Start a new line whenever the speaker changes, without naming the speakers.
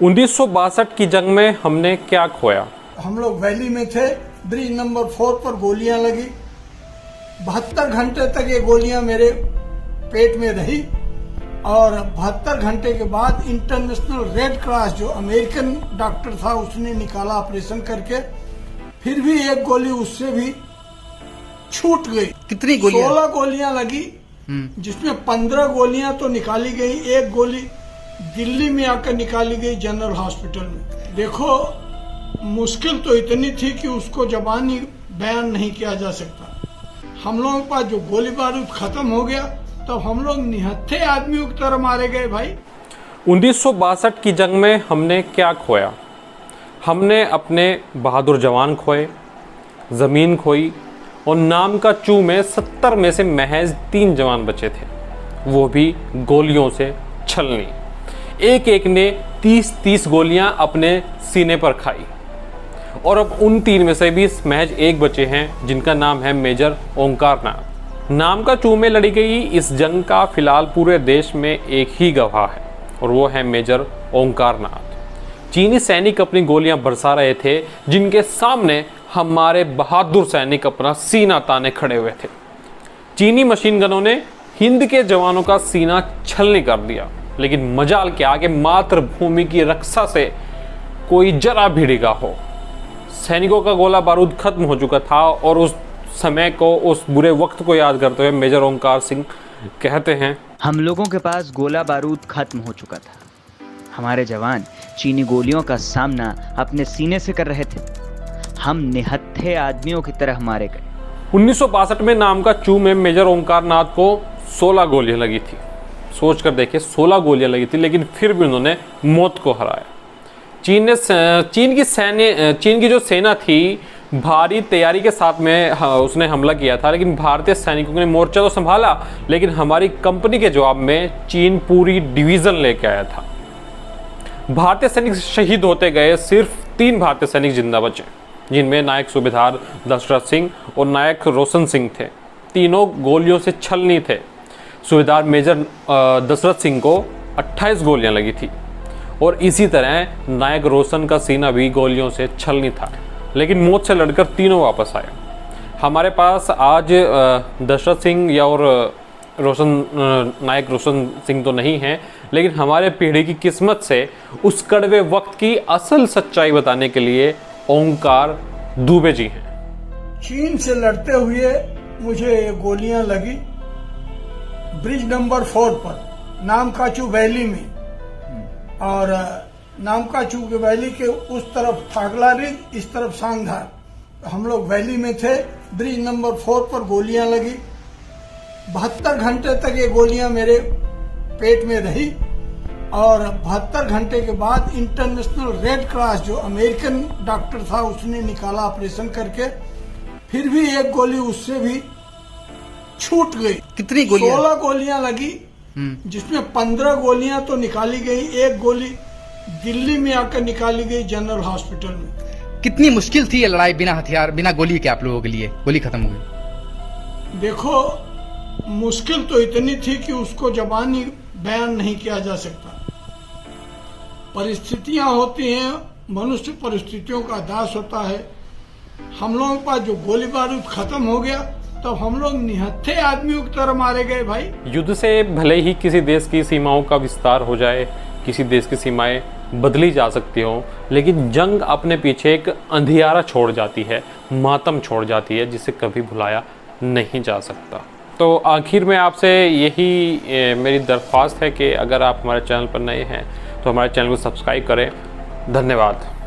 1962 की जंग में हमने क्या खोया?
हम लोग वैली में थे, ब्रिज नंबर 4 पर गोलियां लगी। 72 घंटे तक ये गोलियां मेरे पेट में रही और 72 घंटे के बाद इंटरनेशनल रेड क्रॉस जो अमेरिकन डॉक्टर था उसने निकाला ऑपरेशन करके, फिर भी एक गोली उससे भी छूट गई।
कितनी गोलियां?
16 गोलियां लगी, जिसमें 15 गोलियां तो निकाली गई, एक गोली दिल्ली में आकर निकाली गई जनरल हॉस्पिटल में। देखो, मुश्किल तो इतनी थी कि उसको जबानी बयान नहीं किया जा सकता। हम लोगों के पास जो गोली बारूद खत्म हो गया, तब हम लोग निहत्थे आदमियों की तरह मारे गए भाई।
1962 की जंग में हमने क्या खोया? हमने अपने बहादुर जवान खोए, ज़मीन खोई और नाम का चू में 70 में से महज 3 जवान बचे थे, वो भी गोलियों से छलनी। एक एक ने 30-30 गोलियां अपने सीने पर खाई और अब उन 3 में से भी महज एक बचे हैं जिनका नाम है मेजर ओंकार नाथ। नाम का चू में लड़ी गई इस जंग का फिलहाल पूरे देश में एक ही गवाह है और वो है मेजर ओंकार नाथ। चीनी सैनिक अपनी गोलियां बरसा रहे थे, जिनके सामने हमारे बहादुर सैनिक अपना सीना ताने खड़े हुए थे। चीनी मशीन गनों ने हिंद के जवानों का सीना छलनी कर दिया, लेकिन मजाल क्या कि मातृभूमि की रक्षा से कोई जरा भी डिगा हो। सैनिकों का गोला बारूद खत्म हो चुका था और उस समय को, उस बुरे वक्त को याद करते हुए मेजर ओंकार सिंह कहते हैं,
हम लोगों के पास गोला बारूद खत्म हो चुका था। हमारे जवान चीनी गोलियों का सामना अपने सीने से कर रहे थे। हम निहत्थे आदमियों की तरह मारे गए।
1962 में नाम का चू में मेजर ओंकार नाथ को 16 गोलियां लगी थी। सोच कर देखिए, 16 गोलियां लगी थी, लेकिन फिर भी उन्होंने मौत को हराया। चीन की जो सेना थी, भारी तैयारी के साथ में उसने हमला किया था, लेकिन भारतीय सैनिकों ने मोर्चा तो संभाला, लेकिन हमारी कंपनी के जवाब में चीन पूरी डिवीजन लेके आया था। भारतीय सैनिक शहीद होते गए, सिर्फ 3 भारतीय सैनिक जिंदा बचे, जिनमें नायक सूबेदार दशरथ सिंह और नायक रोशन सिंह थे। तीनों गोलियों से छलनी थे। सूबेदार मेजर दशरथ सिंह को 28 गोलियां लगी थी और इसी तरह नायक रोशन का सीना भी गोलियों से छलनी था, लेकिन मौत से लड़कर तीनों वापस आए। हमारे पास आज दशरथ सिंह या और नायक रोशन सिंह तो नहीं हैं, लेकिन हमारे पीढ़ी की किस्मत से उस कड़वे वक्त की असल सच्चाई बताने के लिए ओंकार दुबे जी हैं।
चीन से लड़ते हुए मुझे गोलियां लगी ब्रिज नंबर 4 पर, नामकाचू वैली में, और नामकाचू के वैली के उस तरफ थागला रिज, इस तरफ सांगधार। हम लोग वैली में थे, ब्रिज नंबर 4 पर गोलियां लगी। 72 घंटे तक ये गोलियां मेरे पेट में रही और 72 घंटे के बाद इंटरनेशनल रेड क्रॉस जो अमेरिकन डॉक्टर था उसने निकाला ऑपरेशन करके, फिर भी एक गोली उससे भी छूट गई।
कितनी गोलियां?
16 गोलियां लगी, जिसमें 15 गोलियां तो निकाली गई, एक गोली दिल्ली में आकर निकाली गई जनरल हॉस्पिटल में।
कितनी मुश्किल थी ये लड़ाई बिना हथियार, बिना गोली के आप लोगों के लिए? गोली खत्म हो गई।
देखो, मुश्किल तो इतनी थी कि उसको जबानी बयान नहीं किया जा सकता। परिस्थितियां होती हैं, मनुष्य परिस्थितियों का दास होता है। हम लोगों के पास जो गोली बारूद खत्म हो गया, तब हम लोग निहत्थे आदमियों की तरह मारे गए भाई।
युद्ध से भले ही किसी देश की सीमाओं का विस्तार हो जाए, किसी देश की सीमाएं बदली जा सकती हो, लेकिन जंग अपने पीछे एक अंधियारा छोड़ जाती है, मातम छोड़ जाती है, जिसे कभी भुलाया नहीं जा सकता। तो आखिर में आपसे यही मेरी दरख्वास्त है कि अगर आप हमारे चैनल पर नए हैं तो हमारे चैनल को सब्सक्राइब करें। धन्यवाद।